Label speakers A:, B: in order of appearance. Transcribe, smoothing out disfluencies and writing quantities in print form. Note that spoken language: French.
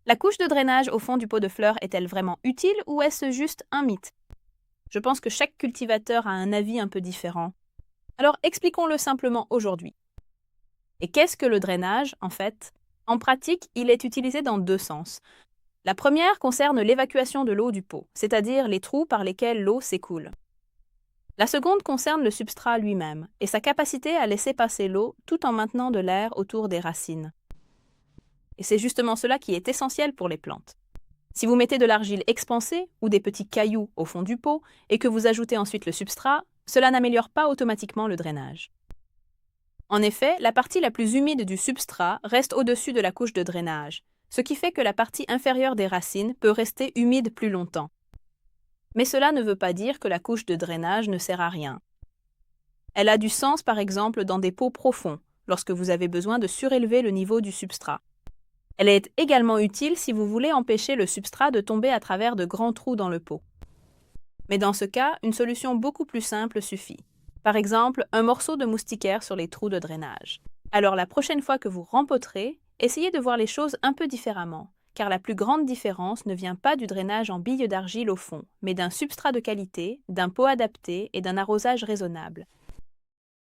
A: La couche de drainage au fond du pot de fleurs est-elle vraiment utile ou est-ce juste un mythe? Je pense que chaque cultivateur a un avis un peu différent. Alors expliquons-le simplement aujourd'hui. Et qu'est-ce que le drainage, en fait? En pratique, il est utilisé dans deux sens. La première concerne l'évacuation de l'eau du pot, c'est-à-dire les trous par lesquels l'eau s'écoule. La seconde concerne le substrat lui-même et sa capacité à laisser passer l'eau tout en maintenant de l'air autour des racines. Et c'est justement cela qui est essentiel pour les plantes. Si vous mettez de l'argile expansée ou des petits cailloux au fond du pot et que vous ajoutez ensuite le substrat, cela n'améliore pas automatiquement le drainage. En effet, la partie la plus humide du substrat reste au-dessus de la couche de drainage, ce qui fait que la partie inférieure des racines peut rester humide plus longtemps. Mais cela ne veut pas dire que la couche de drainage ne sert à rien. Elle a du sens par exemple dans des pots profonds, lorsque vous avez besoin de surélever le niveau du substrat. Elle est également utile si vous voulez empêcher le substrat de tomber à travers de grands trous dans le pot. Mais dans ce cas, une solution beaucoup plus simple suffit. Par exemple, un morceau de moustiquaire sur les trous de drainage. Alors la prochaine fois que vous rempoterez, essayez de voir les choses un peu différemment, car la plus grande différence ne vient pas du drainage en billes d'argile au fond, mais d'un substrat de qualité, d'un pot adapté et d'un arrosage raisonnable.